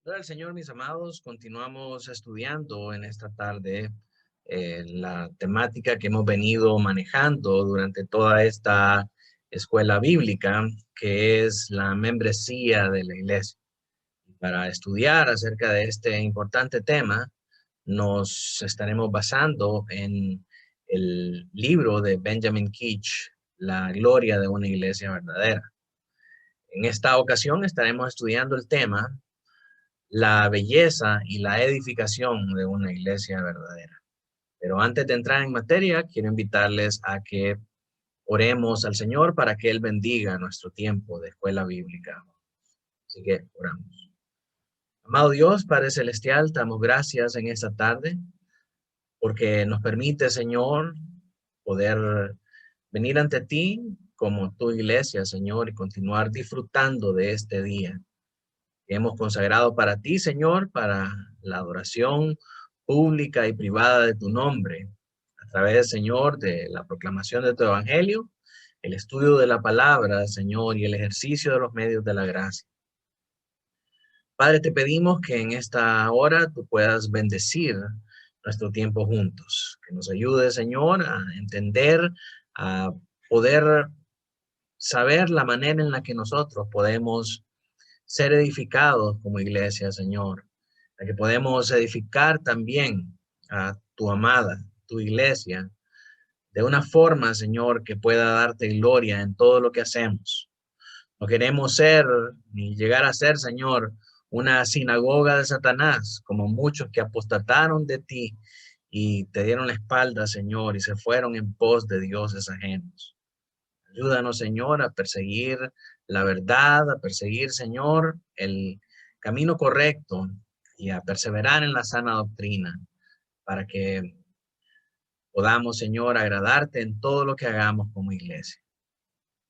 Gloria al Señor, mis amados, continuamos estudiando en esta tarde la temática que hemos venido manejando durante toda esta escuela bíblica, que es la membresía de la iglesia. Para estudiar acerca de este importante tema, nos estaremos basando en el libro de Benjamin Keach, La gloria de una iglesia verdadera. En esta ocasión estaremos estudiando el tema la belleza y la edificación de una iglesia verdadera. Pero antes de entrar en materia, quiero invitarles a que oremos al Señor para que Él bendiga nuestro tiempo de escuela bíblica. Así que oramos. Amado Dios, Padre Celestial, te damos gracias en esta tarde porque nos permite, Señor, poder venir ante ti como tu iglesia, Señor, y continuar disfrutando de este día que hemos consagrado para ti, Señor, para la adoración pública y privada de tu nombre, a través, Señor, de la proclamación de tu evangelio, el estudio de la palabra, Señor, y el ejercicio de los medios de la gracia. Padre, te pedimos que en esta hora tú puedas bendecir nuestro tiempo juntos, que nos ayude, Señor, a entender, a poder saber la manera en la que nosotros podemos ser edificados como iglesia, Señor, para que podemos edificar también a tu amada, tu iglesia, de una forma, Señor, que pueda darte gloria en todo lo que hacemos. No queremos ser ni llegar a ser, Señor, una sinagoga de Satanás, como muchos que apostataron de ti y te dieron la espalda, Señor, y se fueron en pos de dioses ajenos. Ayúdanos, Señor, a perseguir la verdad, a perseguir, Señor, el camino correcto y a perseverar en la sana doctrina para que podamos, Señor, agradarte en todo lo que hagamos como iglesia.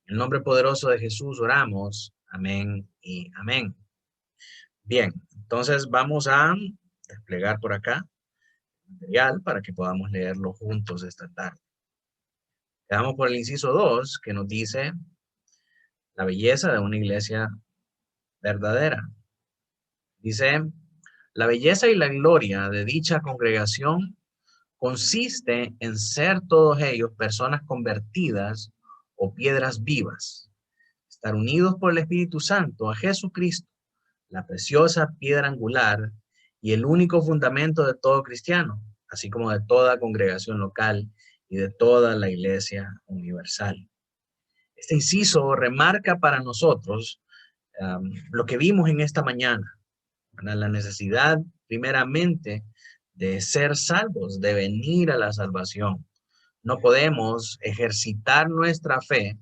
En el nombre poderoso de Jesús oramos. Amén y amén. Bien, entonces vamos a desplegar por acá el material para que podamos leerlo juntos esta tarde. Quedamos por el inciso 2 que nos dice la belleza de una iglesia verdadera. Dice, la belleza y la gloria de dicha congregación consiste en ser todos ellos personas convertidas o piedras vivas, estar unidos por el Espíritu Santo a Jesucristo, la preciosa piedra angular y el único fundamento de todo cristiano, así como de toda congregación local y de toda la iglesia universal. Este inciso remarca para nosotros lo que vimos en esta mañana, la necesidad primeramente de ser salvos, de venir a la salvación. No podemos ejercitar nuestra fe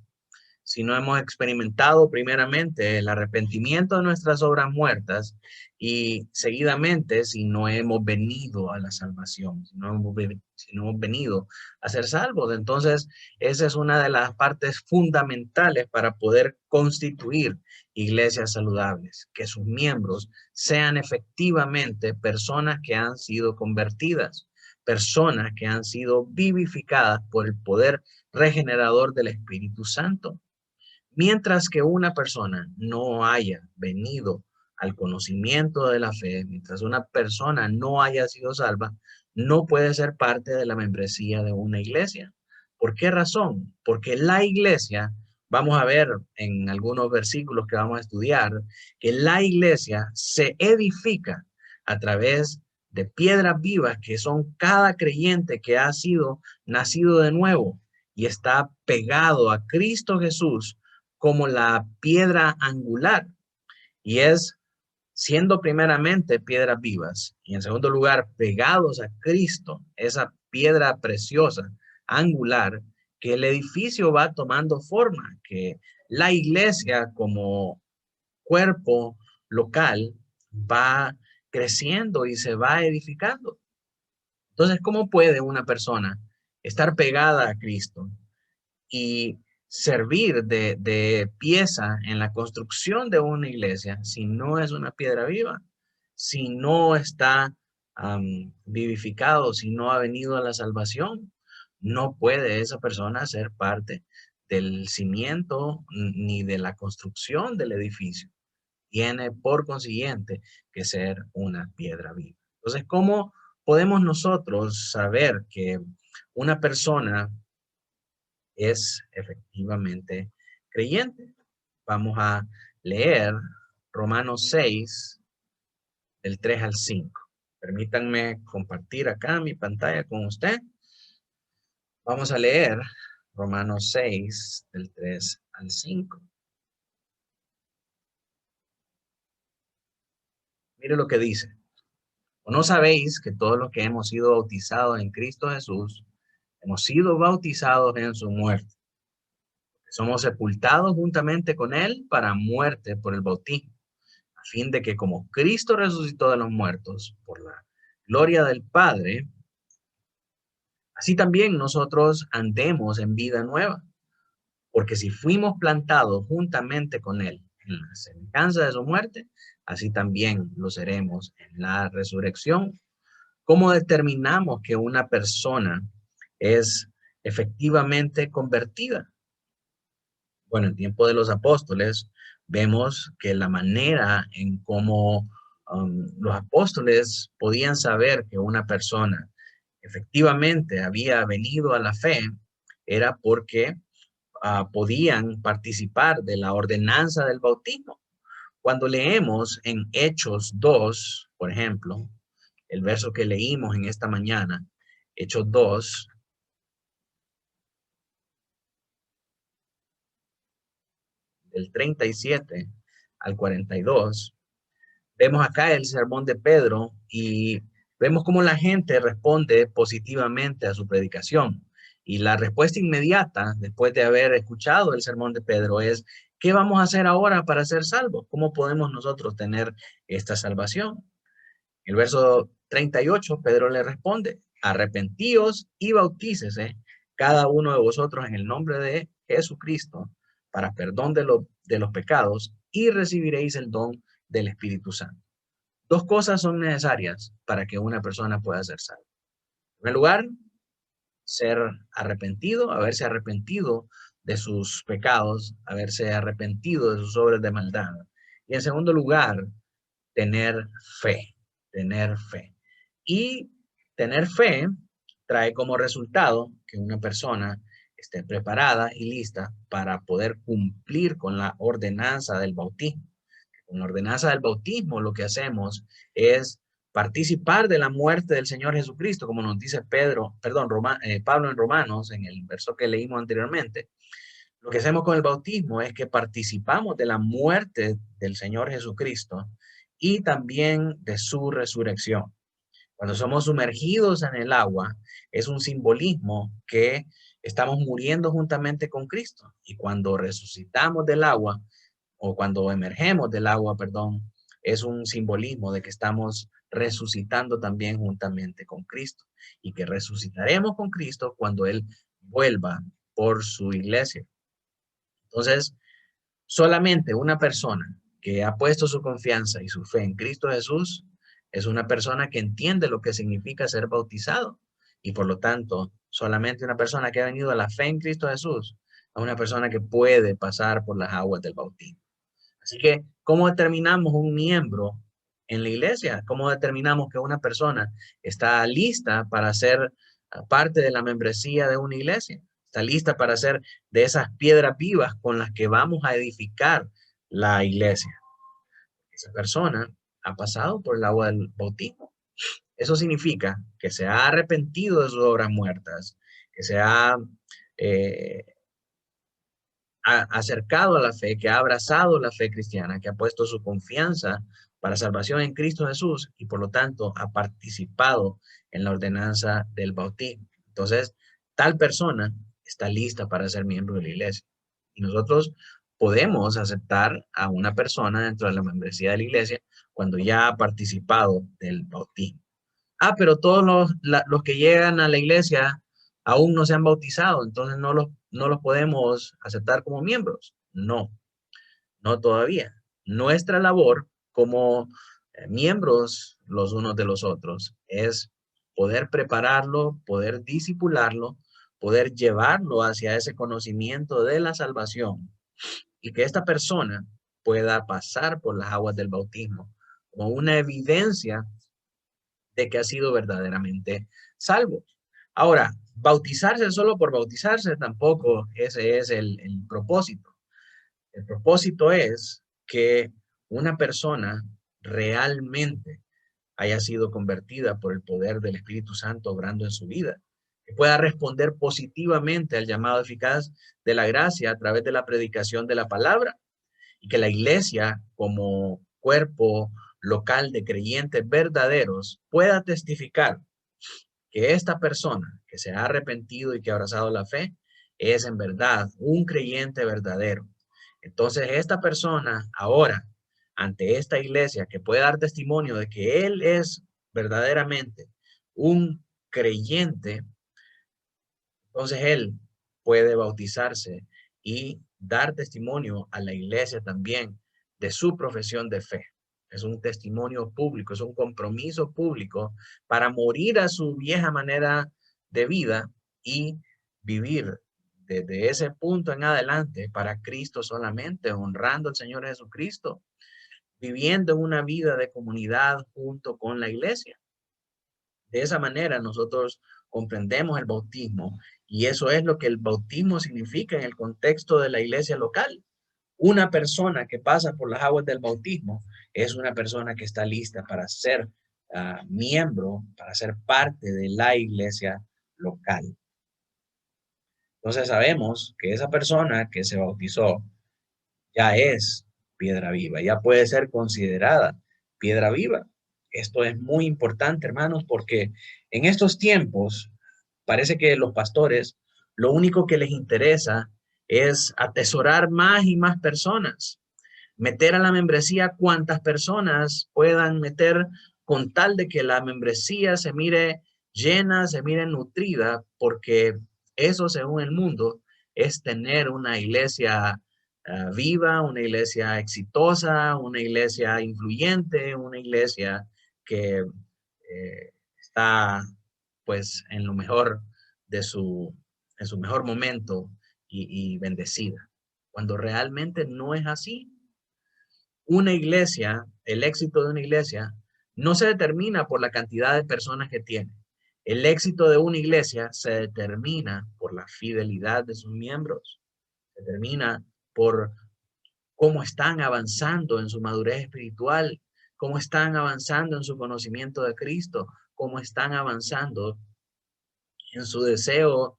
si no hemos experimentado primeramente el arrepentimiento de nuestras obras muertas y seguidamente si no hemos venido a la salvación, si no hemos venido a ser salvos. Entonces, esa es una de las partes fundamentales para poder constituir iglesias saludables, que sus miembros sean efectivamente personas que han sido convertidas, personas que han sido vivificadas por el poder regenerador del Espíritu Santo. Mientras que una persona no haya venido al conocimiento de la fe, mientras una persona no haya sido salva, no puede ser parte de la membresía de una iglesia. ¿Por qué razón? Porque la iglesia, vamos a ver en algunos versículos que vamos a estudiar, que la iglesia se edifica a través de piedras vivas que son cada creyente que ha sido nacido de nuevo y está pegado a Cristo Jesús como la piedra angular, y es siendo primeramente piedras vivas y en segundo lugar pegados a Cristo, esa piedra preciosa angular, que el edificio va tomando forma, que la iglesia como cuerpo local va creciendo y se va edificando. Entonces, ¿cómo puede una persona estar pegada a Cristo y servir de pieza en la construcción de una iglesia si no es una piedra viva, si no está vivificado, si no ha venido a la salvación? No puede esa persona ser parte del cimiento ni de la construcción del edificio. tiene por consiguiente que ser una piedra viva. Entonces, ¿cómo podemos nosotros saber que una persona es efectivamente creyente? Vamos a leer Romanos 6, del 3 al 5. Permítanme compartir acá mi pantalla con usted. Vamos a leer Romanos 6, del 3 al 5. Mire lo que dice. ¿O no sabéis que todos los que hemos sido bautizados en Cristo Jesús, hemos sido bautizados en su muerte? Somos sepultados juntamente con él para muerte por el bautismo, a fin de que como Cristo resucitó de los muertos por la gloria del Padre, así también nosotros andemos en vida nueva. Porque si fuimos plantados juntamente con él en la semejanza de su muerte, así también lo seremos en la resurrección. ¿Cómo determinamos que una persona es efectivamente convertida? Bueno, en tiempo de los apóstoles, vemos que la manera en cómo los apóstoles podían saber que una persona efectivamente había venido a la fe era porque podían participar de la ordenanza del bautismo. Cuando leemos en Hechos 2, por ejemplo, el verso que leímos en esta mañana, Hechos 2, del 37 al 42, vemos acá el sermón de Pedro y vemos cómo la gente responde positivamente a su predicación. Y la respuesta inmediata, después de haber escuchado el sermón de Pedro, es: ¿qué vamos a hacer ahora para ser salvos? ¿Cómo podemos nosotros tener esta salvación? El verso 38, Pedro le responde: arrepentíos y bautícese cada uno de vosotros en el nombre de Jesucristo para perdón de los pecados y recibiréis el don del Espíritu Santo. Dos cosas son necesarias para que una persona pueda ser salva. En primer lugar, ser arrepentido, haberse arrepentido de sus pecados, haberse arrepentido de sus obras de maldad. Y en segundo lugar, tener fe, tener fe. Y tener fe trae como resultado que una persona esté preparada y lista para poder cumplir con la ordenanza del bautismo. Con la ordenanza del bautismo lo que hacemos es participar de la muerte del Señor Jesucristo, como nos dice Pablo en Romanos, en el verso que leímos anteriormente. Lo que hacemos con el bautismo es que participamos de la muerte del Señor Jesucristo y también de su resurrección. Cuando somos sumergidos en el agua, es un simbolismo que estamos muriendo juntamente con Cristo. Y cuando resucitamos del agua, o cuando emergemos del agua, perdón, es un simbolismo de que estamos resucitando también juntamente con Cristo y que resucitaremos con Cristo cuando Él vuelva por su iglesia. Entonces, solamente una persona que ha puesto su confianza y su fe en Cristo Jesús es una persona que entiende lo que significa ser bautizado. Y por lo tanto, solamente una persona que ha venido a la fe en Cristo Jesús es una persona que puede pasar por las aguas del bautismo. Así que, ¿cómo determinamos un miembro en la iglesia? ¿Cómo determinamos que una persona está lista para ser parte de la membresía de una iglesia? Está lista para ser de esas piedras vivas con las que vamos a edificar la iglesia. Esa persona ha pasado por el agua del bautismo. Eso significa que se ha arrepentido de sus obras muertas, que se ha acercado a la fe, que ha abrazado la fe cristiana, que ha puesto su confianza para salvación en Cristo Jesús y por lo tanto ha participado en la ordenanza del bautismo. Entonces, tal persona está lista para ser miembro de la iglesia. Y nosotros podemos aceptar a una persona dentro de la membresía de la iglesia cuando ya ha participado del bautismo. Pero todos los que llegan a la iglesia aún no se han bautizado, entonces no los podemos aceptar como miembros. No, no todavía. Nuestra labor como miembros los unos de los otros es poder prepararlo, poder disipularlo, poder llevarlo hacia ese conocimiento de la salvación y que esta persona pueda pasar por las aguas del bautismo, como una evidencia de que ha sido verdaderamente salvo. Ahora, bautizarse solo por bautizarse tampoco ese es el propósito. El propósito es que una persona realmente haya sido convertida por el poder del Espíritu Santo obrando en su vida, que pueda responder positivamente al llamado eficaz de la gracia a través de la predicación de la palabra, y que la iglesia, como cuerpo local de creyentes verdaderos, pueda testificar que esta persona que se ha arrepentido y que ha abrazado la fe es en verdad un creyente verdadero. Entonces, esta persona ahora, ante esta iglesia, que puede dar testimonio de que él es verdaderamente un creyente, entonces él puede bautizarse y dar testimonio a la iglesia también de su profesión de fe. Es un testimonio público, es un compromiso público para morir a su vieja manera de vida y vivir desde ese punto en adelante para Cristo solamente, honrando al Señor Jesucristo, viviendo una vida de comunidad junto con la iglesia. De esa manera nosotros comprendemos el bautismo, y eso es lo que el bautismo significa en el contexto de la iglesia local. Una persona que pasa por las aguas del bautismo es una persona que está lista para ser miembro, para ser parte de la iglesia local. Entonces sabemos que esa persona que se bautizó ya es piedra viva, ya puede ser considerada piedra viva. Esto es muy importante, hermanos, porque en estos tiempos parece que los pastores lo único que les interesa es atesorar más y más personas, meter a la membresía cuantas personas puedan meter, con tal de que la membresía se mire llena, se mire nutrida, porque eso, según el mundo, es tener una iglesia viva, una iglesia exitosa, una iglesia influyente, una iglesia que está pues en lo mejor de en su mejor momento y bendecida, cuando realmente no es así. Una iglesia, el éxito de una iglesia, no se determina por la cantidad de personas que tiene. El éxito de una iglesia se determina por la fidelidad de sus miembros, se determina por cómo están avanzando en su madurez espiritual, cómo están avanzando en su conocimiento de Cristo, cómo están avanzando en su deseo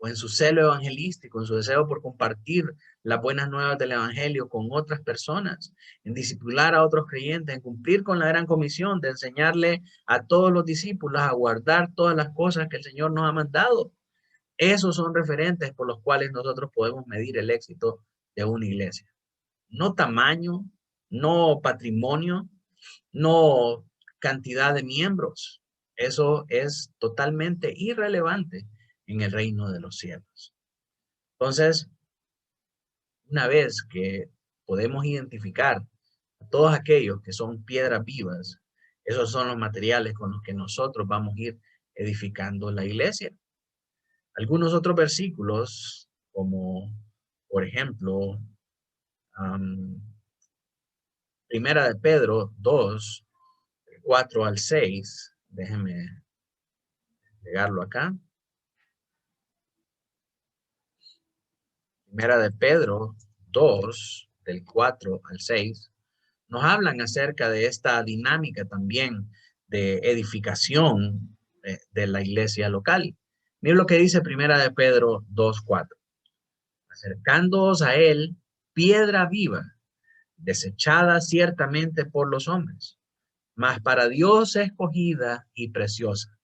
o en su celo evangelístico, en su deseo por compartir las buenas nuevas del evangelio con otras personas, en discipular a otros creyentes, en cumplir con la gran comisión de enseñarle a todos los discípulos a guardar todas las cosas que el Señor nos ha mandado. Esos son referentes por los cuales nosotros podemos medir el éxito de una iglesia. No tamaño, no patrimonio, no cantidad de miembros. Eso es totalmente irrelevante en el reino de los cielos. Entonces, una vez que podemos identificar a todos aquellos que son piedras vivas, esos son los materiales con los que nosotros vamos a ir edificando la iglesia. Algunos otros versículos, como por ejemplo, Primera de Pedro 2, 4 al 6, déjenme pegarlo acá. Primera de Pedro 2, del 4 al 6, nos hablan acerca de esta dinámica también de edificación de la iglesia local. Miren lo que dice Primera de Pedro 2, 4. Acercándoos a él, piedra viva, desechada ciertamente por los hombres, mas para Dios escogida y preciosa.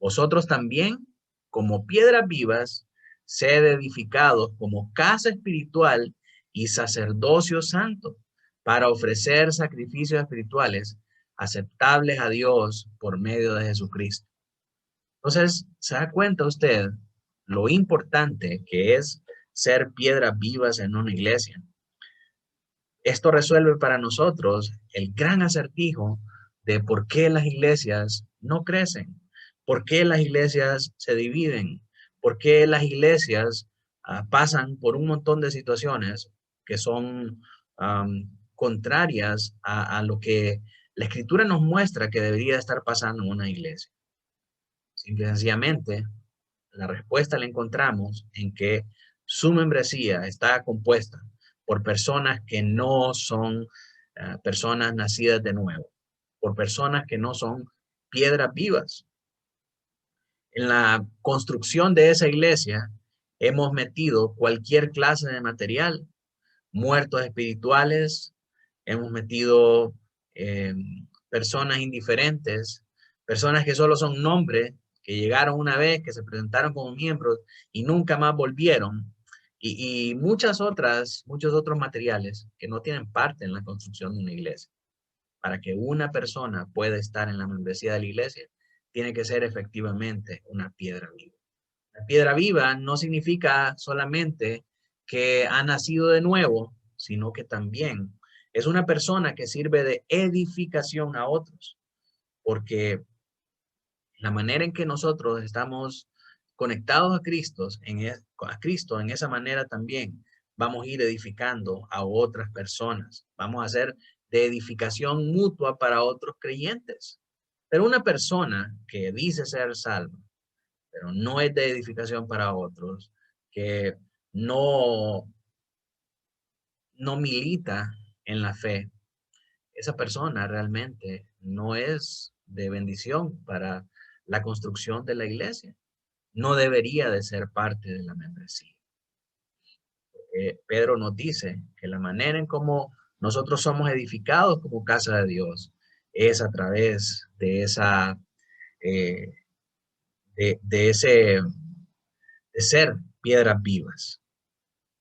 Vosotros también, como piedras vivas, sed edificados como casa espiritual y sacerdocio santo, para ofrecer sacrificios espirituales aceptables a Dios por medio de Jesucristo. Entonces, ¿se da cuenta usted lo importante que es ser piedras vivas en una iglesia? Esto resuelve para nosotros el gran acertijo de por qué las iglesias no crecen, por qué las iglesias se dividen, por qué las iglesias pasan por un montón de situaciones que son contrarias a lo que la Escritura nos muestra que debería estar pasando en una iglesia. Simple y sencillamente, la respuesta la encontramos en que su membresía está compuesta por personas que no son personas nacidas de nuevo, por personas que no son piedras vivas. En la construcción de esa iglesia hemos metido cualquier clase de material, muertos espirituales, hemos metido personas indiferentes, personas que solo son nombres, que llegaron una vez, que se presentaron como miembros y nunca más volvieron, y muchos otros materiales que no tienen parte en la construcción de una iglesia. Para que una persona pueda estar en la membresía de la iglesia, tiene que ser efectivamente una piedra viva. La piedra viva no significa solamente que ha nacido de nuevo, sino que también es una persona que sirve de edificación a otros, porque la manera en que nosotros estamos conectados a Cristo, en esa manera también vamos a ir edificando a otras personas. Vamos a hacer de edificación mutua para otros creyentes. Pero una persona que dice ser salva, pero no es de edificación para otros, que no, no milita en la fe, esa persona realmente no es de bendición para la construcción de la iglesia. No debería de ser parte de la membresía. Pedro nos dice que la manera en cómo nosotros somos edificados como casa de Dios es a través de esa, eh, de ese, de ser piedras vivas,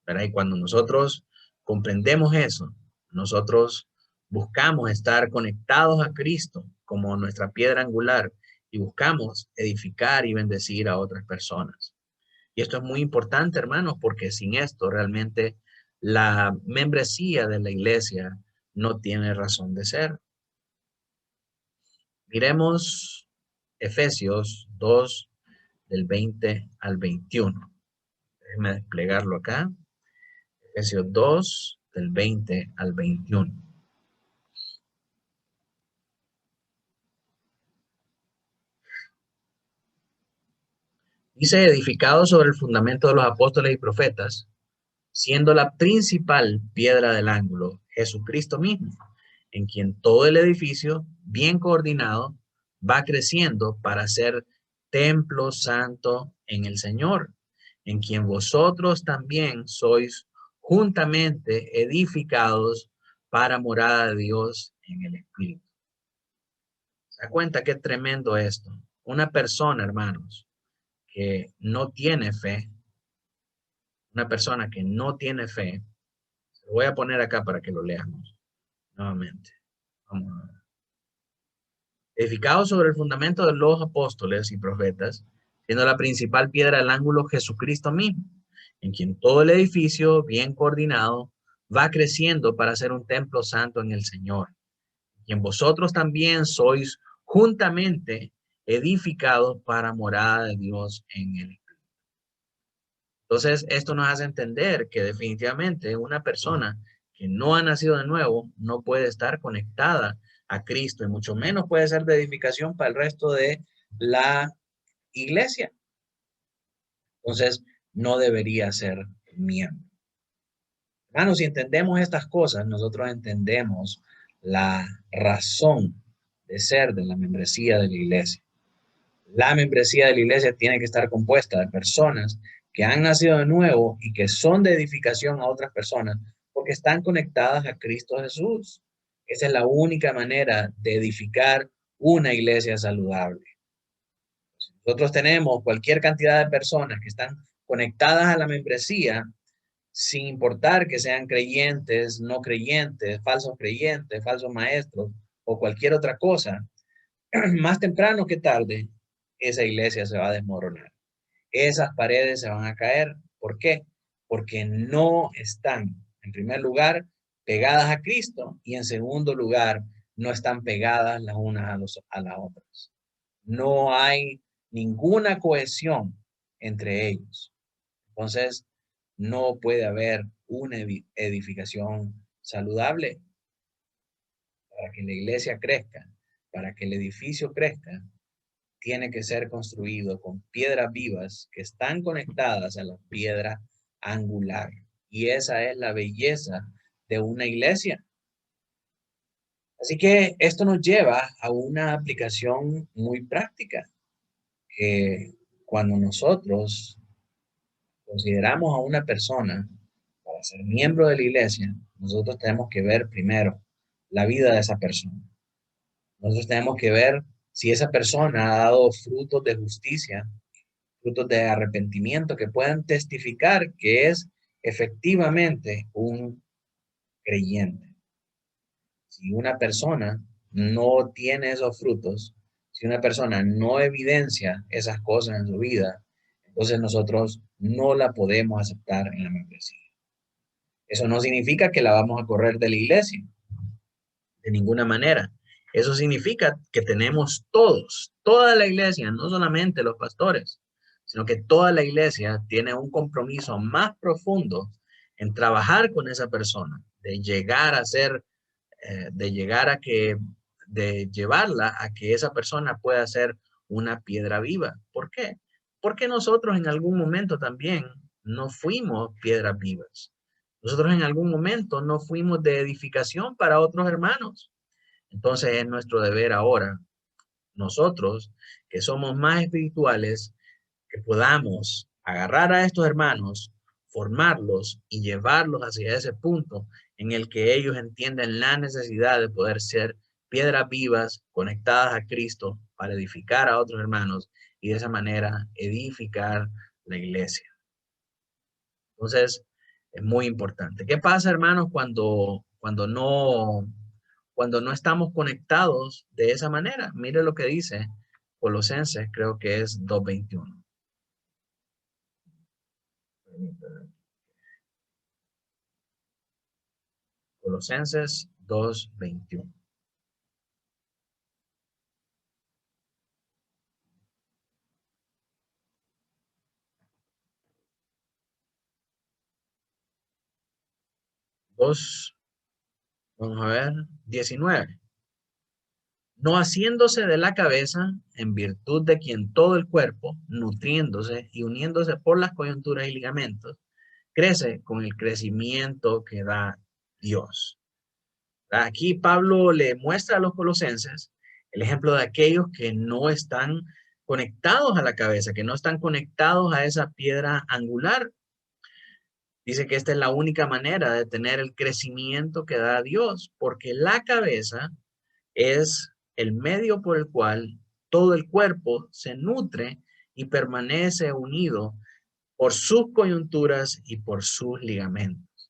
¿verdad? Y cuando nosotros comprendemos eso, nosotros buscamos estar conectados a Cristo como nuestra piedra angular y buscamos edificar y bendecir a otras personas. Y esto es muy importante, hermanos, porque sin esto realmente la membresía de la iglesia no tiene razón de ser. Miremos Efesios 2, del 20 al 21. Déjenme desplegarlo acá. Efesios 2, del 20 al 21. Dice, edificado sobre el fundamento de los apóstoles y profetas, siendo la principal piedra del ángulo Jesucristo mismo, en quien todo el edificio, bien coordinado, va creciendo para ser templo santo en el Señor, en quien vosotros también sois juntamente edificados para morada de Dios en el Espíritu. ¿Se da cuenta qué tremendo esto? Una persona, hermanos, que no tiene fe, una persona que no tiene fe, lo voy a poner acá para que lo leamos nuevamente. Vamos a ver. Edificado sobre el fundamento de los apóstoles y profetas, siendo la principal piedra del ángulo Jesucristo mismo, en quien todo el edificio, bien coordinado, va creciendo para ser un templo santo en el Señor, y en vosotros también sois juntamente edificados para morada de Dios en el Espíritu. Entonces, esto nos hace entender que definitivamente una persona que no ha nacido de nuevo no puede estar conectada a Cristo y mucho menos puede ser de edificación para el resto de la iglesia. Entonces, no debería ser miembro. Hermanos, si entendemos estas cosas, nosotros entendemos la razón de ser de la membresía de la iglesia. La membresía de la iglesia tiene que estar compuesta de personas que han nacido de nuevo y que son de edificación a otras personas porque están conectadas a Cristo Jesús. Esa es la única manera de edificar una iglesia saludable. Si nosotros tenemos cualquier cantidad de personas que están conectadas a la membresía, sin importar que sean creyentes, no creyentes, falsos maestros o cualquier otra cosa, más temprano que tarde, esa iglesia se va a desmoronar. Esas paredes se van a caer. ¿Por qué? Porque no están, en primer lugar, pegadas a Cristo y en segundo lugar, no están pegadas las unas a las otras. No hay ninguna cohesión entre ellos. Entonces, no puede haber una edificación saludable para que la iglesia crezca, para que el edificio crezca, tiene que ser construido con piedras vivas que están conectadas a la piedra angular. Y esa es la belleza de una iglesia. Así que esto nos lleva a una aplicación muy práctica, que cuando nosotros consideramos a una persona para ser miembro de la iglesia, nosotros tenemos que ver primero la vida de esa persona. Nosotros tenemos que ver si esa persona ha dado frutos de justicia, frutos de arrepentimiento que puedan testificar que es efectivamente un creyente. Si una persona no tiene esos frutos, si una persona no evidencia esas cosas en su vida, entonces nosotros no la podemos aceptar en la membresía. Eso no significa que la vamos a correr de la iglesia, de ninguna manera. Eso significa que tenemos todos, toda la iglesia, no solamente los pastores, sino que toda la iglesia tiene un compromiso más profundo en trabajar con esa persona, de llegar a ser, de llevarla a que esa persona pueda ser una piedra viva. ¿Por qué? Porque nosotros en algún momento también no fuimos piedras vivas. Nosotros en algún momento no fuimos de edificación para otros hermanos. Entonces es nuestro deber ahora, nosotros que somos más espirituales, que podamos agarrar a estos hermanos, formarlos y llevarlos hacia ese punto en el que ellos entienden la necesidad de poder ser piedras vivas conectadas a Cristo para edificar a otros hermanos y de esa manera edificar la iglesia. Entonces, es muy importante. ¿Qué pasa, hermanos, cuando no estamos conectados de esa manera? Mire lo que dice Colosenses, creo que es 2:21. Colosenses 2:21. Vamos a ver, 19. No haciéndose de la cabeza, en virtud de quien todo el cuerpo, nutriéndose y uniéndose por las coyunturas y ligamentos, crece con el crecimiento que da Dios. Aquí Pablo le muestra a los colosenses el ejemplo de aquellos que no están conectados a la cabeza, que no están conectados a esa piedra angular. Dice que esta es la única manera de tener el crecimiento que da Dios, porque la cabeza es el medio por el cual todo el cuerpo se nutre y permanece unido por sus coyunturas y por sus ligamentos.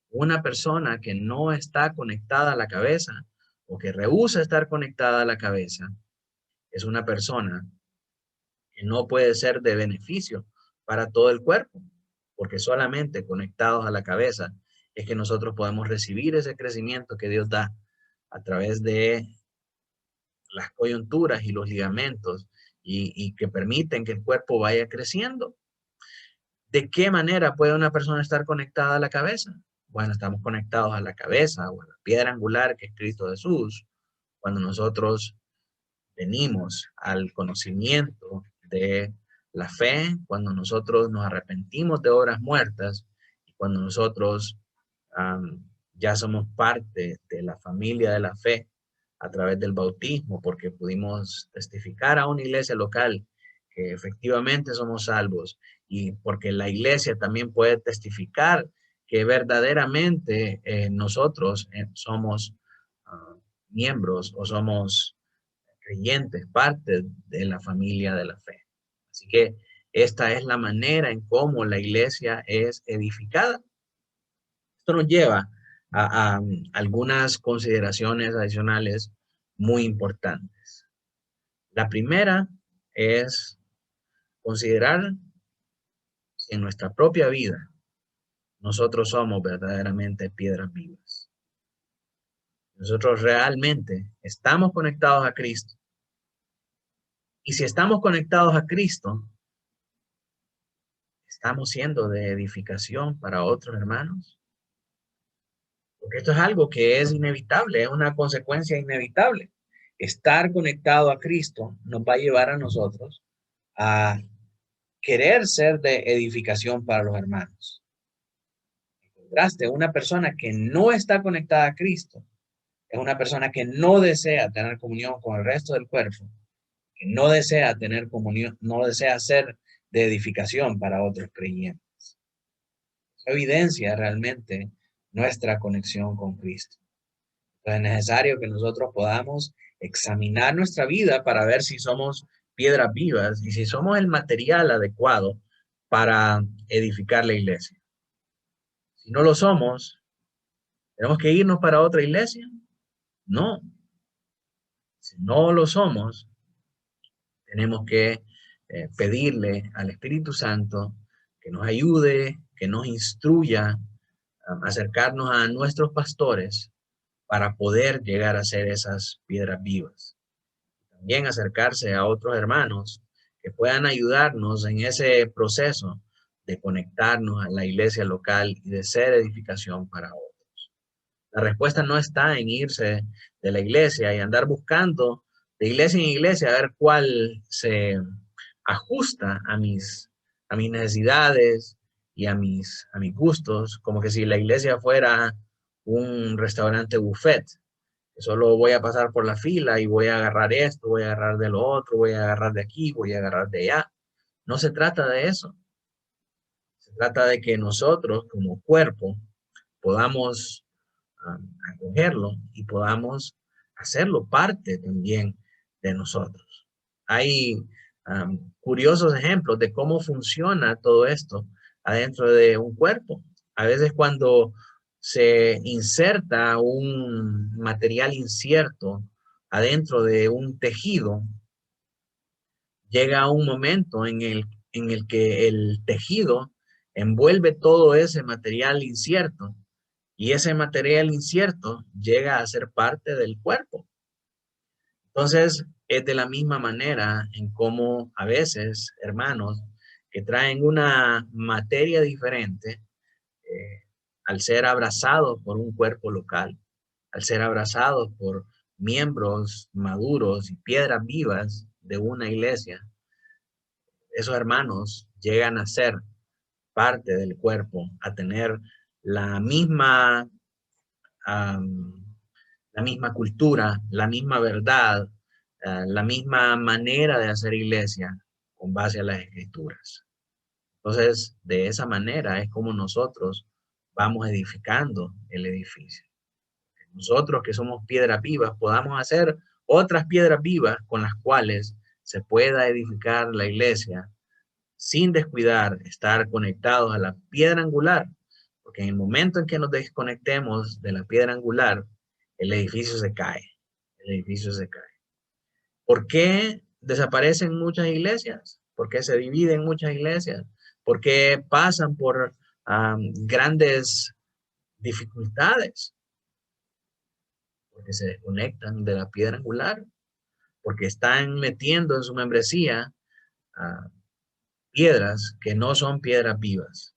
Una persona que no está conectada a la cabeza o que rehúsa estar conectada a la cabeza es una persona que no puede ser de beneficio para todo el cuerpo, porque solamente conectados a la cabeza es que nosotros podemos recibir ese crecimiento que Dios da a través de las coyunturas y los ligamentos y que permiten que el cuerpo vaya creciendo. ¿De qué manera puede una persona estar conectada a la cabeza? Bueno, estamos conectados a la cabeza o a la piedra angular que es Cristo Jesús, cuando nosotros venimos al conocimiento de la fe, cuando nosotros nos arrepentimos de obras muertas y cuando nosotros ya somos parte de la familia de la fe a través del bautismo, porque pudimos testificar a una iglesia local que efectivamente somos salvos y porque la iglesia también puede testificar que verdaderamente nosotros somos miembros o somos creyentes, parte de la familia de la fe. Así que esta es la manera en cómo la iglesia es edificada. Esto nos lleva a algunas consideraciones adicionales muy importantes. La primera es considerar si en nuestra propia vida nosotros somos verdaderamente piedras vivas. Nosotros realmente estamos conectados a Cristo. Y si estamos conectados a Cristo, ¿estamos siendo de edificación para otros hermanos? Porque esto es algo que es inevitable, es una consecuencia inevitable. Estar conectado a Cristo nos va a llevar a nosotros a querer ser de edificación para los hermanos. En contraste, una persona que no está conectada a Cristo es una persona que no desea tener comunión con el resto del cuerpo, que no desea tener comunión, no desea ser de edificación para otros creyentes. Eso evidencia realmente nuestra conexión con Cristo. Entonces es necesario que nosotros podamos examinar nuestra vida para ver si somos piedras vivas y si somos el material adecuado para edificar la iglesia. Si no lo somos, ¿tenemos que irnos para otra iglesia? No. Si no lo somos, tenemos que pedirle al Espíritu Santo que nos ayude, que nos instruya, acercarnos a nuestros pastores para poder llegar a ser esas piedras vivas. También acercarse a otros hermanos que puedan ayudarnos en ese proceso de conectarnos a la iglesia local y de ser edificación para otros. La respuesta no está en irse de la iglesia y andar buscando de iglesia en iglesia a ver cuál se ajusta a mis necesidades y a mis gustos, como que si la iglesia fuera un restaurante buffet. Solo voy a pasar por la fila y voy a agarrar esto, voy a agarrar de lo otro, voy a agarrar de aquí, voy a agarrar de allá. No se trata de eso. Se trata de que nosotros como cuerpo podamos acogerlo y podamos hacerlo parte también de nosotros. Hay curiosos ejemplos de cómo funciona todo esto adentro de un cuerpo. A veces cuando se inserta un material incierto adentro de un tejido, llega un momento en el que el tejido envuelve todo ese material incierto y ese material incierto llega a ser parte del cuerpo. Entonces, es de la misma manera en cómo a veces hermanos que traen una materia diferente, al ser abrazados por un cuerpo local, al ser abrazados por miembros maduros y piedras vivas de una iglesia, esos hermanos llegan a ser parte del cuerpo, a tener la misma, la misma cultura, la misma verdad, la misma manera de hacer iglesia con base a las escrituras. Entonces, de esa manera es como nosotros vamos edificando el edificio. Nosotros que somos piedras vivas podamos hacer otras piedras vivas con las cuales se pueda edificar la iglesia sin descuidar estar conectados a la piedra angular, porque en el momento en que nos desconectemos de la piedra angular, el edificio se cae, el edificio se cae. ¿Por qué desaparecen muchas iglesias? ¿Por qué se dividen muchas iglesias? ¿Por qué pasan por grandes dificultades? Porque se desconectan de la piedra angular, porque están metiendo en su membresía piedras que no son piedras vivas,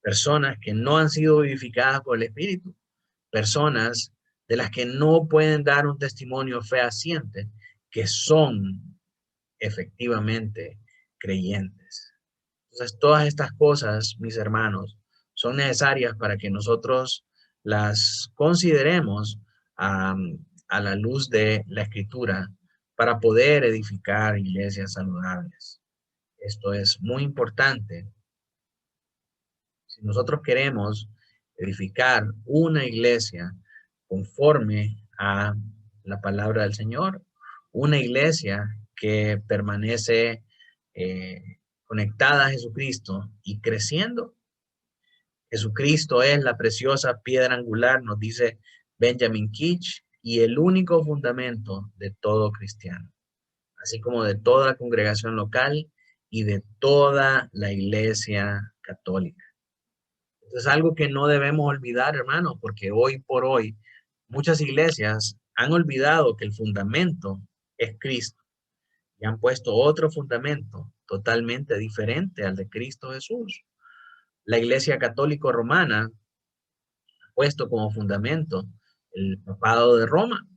personas que no han sido vivificadas por el Espíritu, personas de las que no pueden dar un testimonio fehaciente que son efectivamente creyentes. Entonces, todas estas cosas, mis hermanos, son necesarias para que nosotros las consideremos a la luz de la Escritura para poder edificar iglesias saludables. Esto es muy importante. Si nosotros queremos edificar una iglesia conforme a la palabra del Señor, una iglesia que permanece conectada a Jesucristo y creciendo. Jesucristo es la preciosa piedra angular, nos dice Benjamin Keach, y el único fundamento de todo cristiano, así como de toda la congregación local y de toda la iglesia católica. Esto es algo que no debemos olvidar, hermanos, porque hoy por hoy muchas iglesias han olvidado que el fundamento es Cristo y han puesto otro fundamento totalmente diferente al de Cristo Jesús. La Iglesia Católica Romana puesto como fundamento el papado de Roma,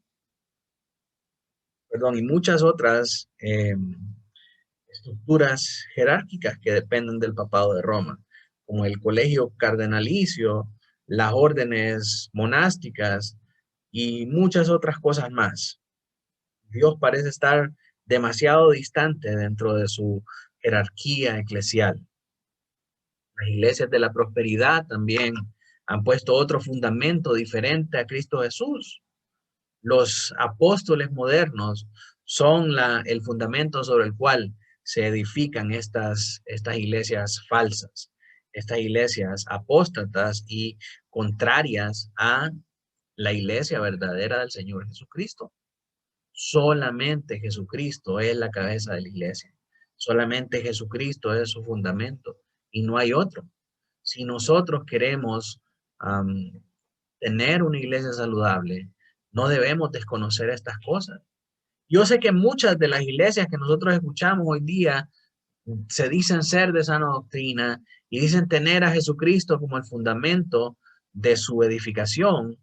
perdón, y muchas otras estructuras jerárquicas que dependen del papado de Roma, como el colegio cardenalicio, las órdenes monásticas y muchas otras cosas más. Dios parece estar demasiado distante dentro de su jerarquía eclesial. Las iglesias de la prosperidad también han puesto otro fundamento diferente a Cristo Jesús. Los apóstoles modernos son el fundamento sobre el cual se edifican estas iglesias falsas, estas iglesias apóstatas y contrarias a la iglesia verdadera del Señor Jesucristo. Solamente Jesucristo es la cabeza de la iglesia. Solamente Jesucristo es su fundamento y no hay otro. Si nosotros queremos tener una iglesia saludable, no debemos desconocer estas cosas. Yo sé que muchas de las iglesias que nosotros escuchamos hoy día se dicen ser de sana doctrina y dicen tener a Jesucristo como el fundamento de su edificación,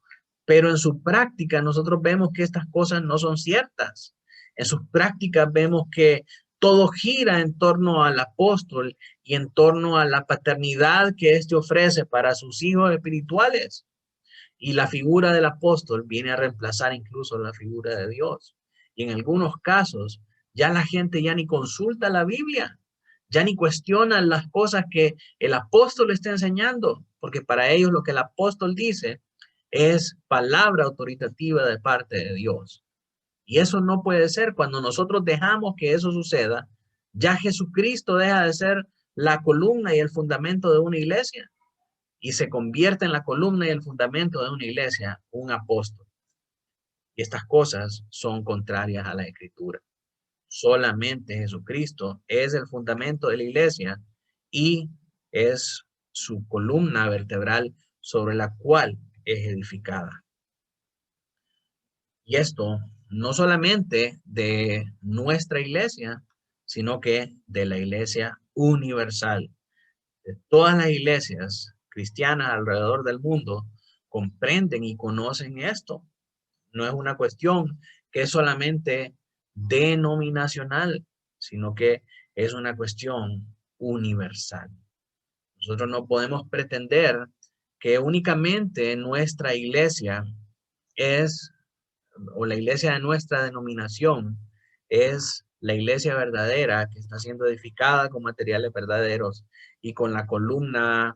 pero en su práctica nosotros vemos que estas cosas no son ciertas. En sus prácticas vemos que todo gira en torno al apóstol y en torno a la paternidad que éste ofrece para sus hijos espirituales. Y la figura del apóstol viene a reemplazar incluso la figura de Dios. Y en algunos casos ya la gente ya ni consulta la Biblia, ya ni cuestiona las cosas que el apóstol está enseñando, porque para ellos lo que el apóstol dice es palabra autoritativa de parte de Dios. Y eso no puede ser. Cuando nosotros dejamos que eso suceda, ya Jesucristo deja de ser la columna y el fundamento de una iglesia y se convierte en la columna y el fundamento de una iglesia, un apóstol. Y estas cosas son contrarias a la Escritura. Solamente Jesucristo es el fundamento de la iglesia y es su columna vertebral sobre la cual es edificada. Y esto no solamente de nuestra iglesia, sino que de la iglesia universal. De todas las iglesias cristianas alrededor del mundo comprenden y conocen esto. No es una cuestión que es solamente denominacional, sino que es una cuestión universal. Nosotros no podemos pretender que únicamente nuestra iglesia es, o la iglesia de nuestra denominación, es la iglesia verdadera que está siendo edificada con materiales verdaderos y con la columna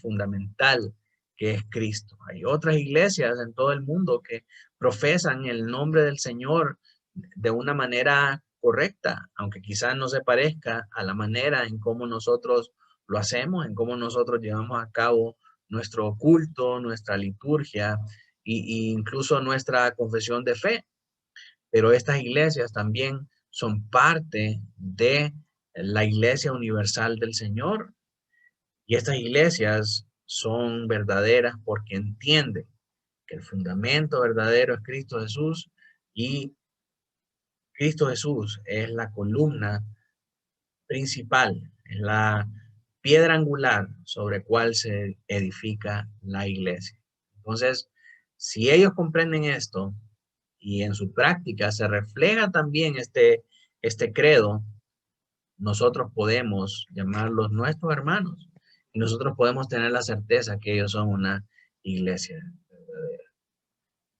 fundamental que es Cristo. Hay otras iglesias en todo el mundo que profesan el nombre del Señor de una manera correcta, aunque quizás no se parezca a la manera en cómo nosotros lo hacemos, en cómo nosotros llevamos a cabo nuestro culto, nuestra liturgia y incluso nuestra confesión de fe. Pero estas iglesias también son parte de la iglesia universal del Señor. Y estas iglesias son verdaderas porque entienden que el fundamento verdadero es Cristo Jesús y Cristo Jesús es la columna principal, es la piedra angular sobre cual se edifica la iglesia. Entonces, si ellos comprenden esto y en su práctica se refleja también este credo, nosotros podemos llamarlos nuestros hermanos y nosotros podemos tener la certeza que ellos son una iglesia verdadera.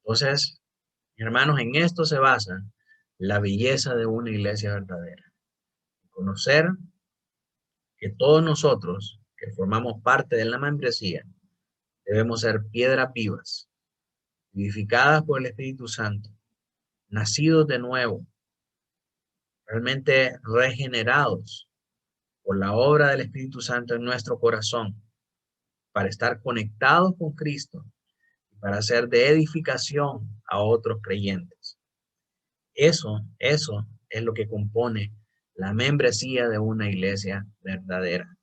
Entonces, hermanos, en esto se basa la belleza de una iglesia verdadera. Conocer que todos nosotros que formamos parte de la membresía debemos ser piedras vivas, vivificadas por el Espíritu Santo, nacidos de nuevo, realmente regenerados por la obra del Espíritu Santo en nuestro corazón, para estar conectados con Cristo y para ser de edificación a otros creyentes. Eso es lo que compone la membresía de una iglesia verdadera.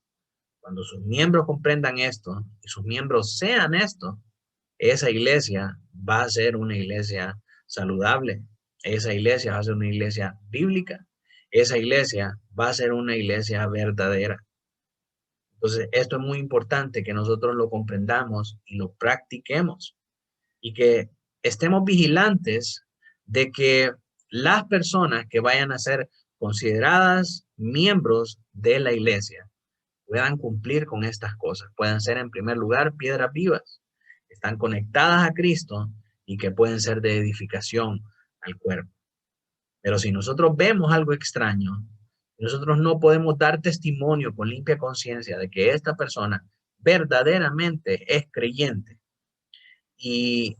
Cuando sus miembros comprendan esto y sus miembros sean esto, esa iglesia va a ser una iglesia saludable. Esa iglesia va a ser una iglesia bíblica. Esa iglesia va a ser una iglesia verdadera. Entonces, esto es muy importante que nosotros lo comprendamos y lo practiquemos y que estemos vigilantes de que las personas que vayan a ser consideradas miembros de la iglesia puedan cumplir con estas cosas, puedan ser en primer lugar piedras vivas, que están conectadas a Cristo y que pueden ser de edificación al cuerpo. Pero si nosotros vemos algo extraño, nosotros no podemos dar testimonio con limpia conciencia de que esta persona verdaderamente es creyente y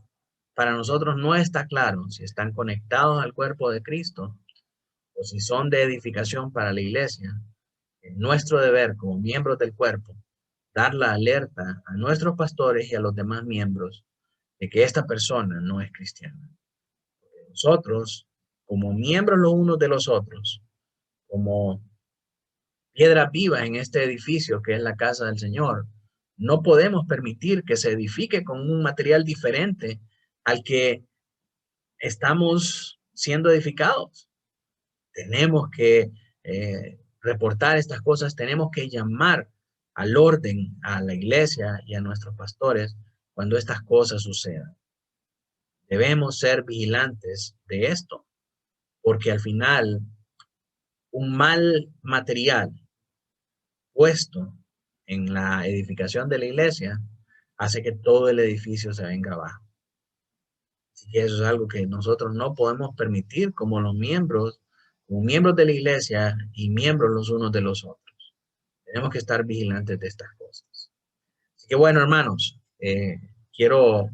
para nosotros no está claro si están conectados al cuerpo de Cristo o si son de edificación para la iglesia. Es nuestro deber como miembros del cuerpo dar la alerta a nuestros pastores y a los demás miembros de que esta persona no es cristiana. Nosotros, como miembros los unos de los otros, como piedras vivas en este edificio que es la casa del Señor, no podemos permitir que se edifique con un material diferente al que estamos siendo edificados. Tenemos que reportar estas cosas, tenemos que llamar al orden a la iglesia y a nuestros pastores cuando estas cosas sucedan. Debemos ser vigilantes de esto, porque al final un mal material puesto en la edificación de la iglesia hace que todo el edificio se venga abajo. Así que eso es algo que nosotros no podemos permitir como miembros de la iglesia y miembros los unos de los otros. Tenemos que estar vigilantes de estas cosas. Así que bueno, hermanos, quiero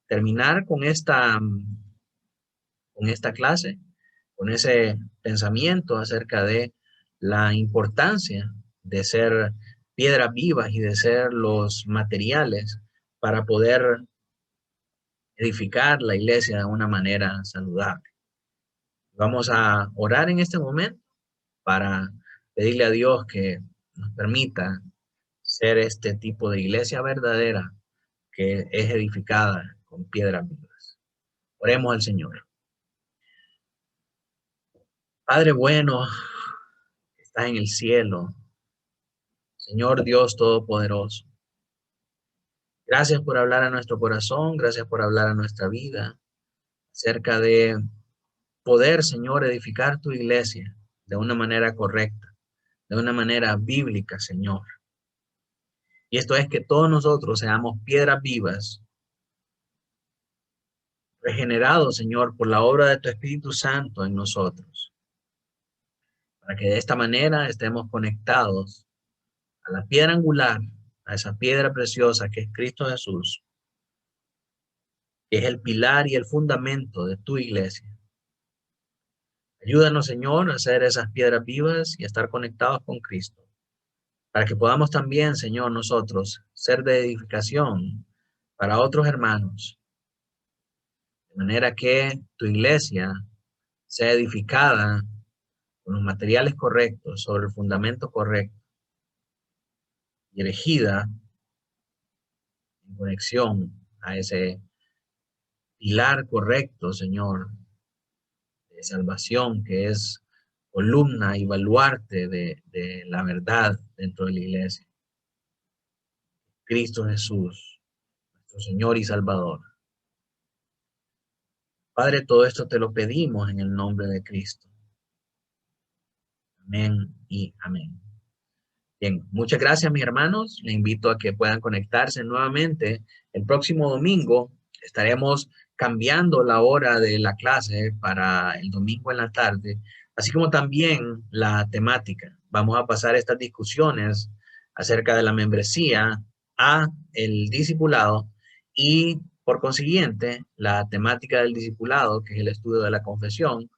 terminar con esta clase, con ese pensamiento acerca de la importancia de ser piedras vivas y de ser los materiales para poder edificar la iglesia de una manera saludable. Vamos a orar en este momento para pedirle a Dios que nos permita ser este tipo de iglesia verdadera que es edificada con piedras vivas. Oremos al Señor. Padre bueno, que estás en el cielo, Señor Dios Todopoderoso, gracias por hablar a nuestro corazón, gracias por hablar a nuestra vida acerca de poder, Señor, edificar tu iglesia de una manera correcta, de una manera bíblica, Señor. Y esto es que todos nosotros seamos piedras vivas, regenerados, Señor, por la obra de tu Espíritu Santo en nosotros, para que de esta manera estemos conectados a la piedra angular, a esa piedra preciosa que es Cristo Jesús, que es el pilar y el fundamento de tu iglesia. Ayúdanos, Señor, a ser esas piedras vivas y a estar conectados con Cristo, para que podamos también, Señor, nosotros ser de edificación para otros hermanos, de manera que tu iglesia sea edificada con los materiales correctos, sobre el fundamento correcto y erigida en conexión a ese pilar correcto, Señor, de salvación que es columna y baluarte de la verdad dentro de la iglesia. Cristo Jesús, nuestro Señor y Salvador. Padre, todo esto te lo pedimos en el nombre de Cristo. Amén y amén. Bien, muchas gracias, mis hermanos. Les invito a que puedan conectarse nuevamente. El próximo domingo estaremos cambiando la hora de la clase para el domingo en la tarde, así como también la temática. Vamos a pasar estas discusiones acerca de la membresía a el discipulado y, por consiguiente, la temática del discipulado, que es el estudio de la confesión,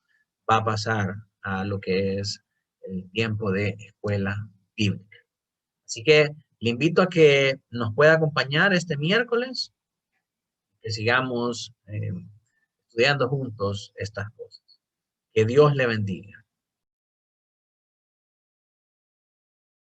va a pasar a lo que es el tiempo de escuela bíblica. Así que le invito a que nos pueda acompañar este miércoles, que sigamos estudiando juntos estas cosas. Que Dios le bendiga.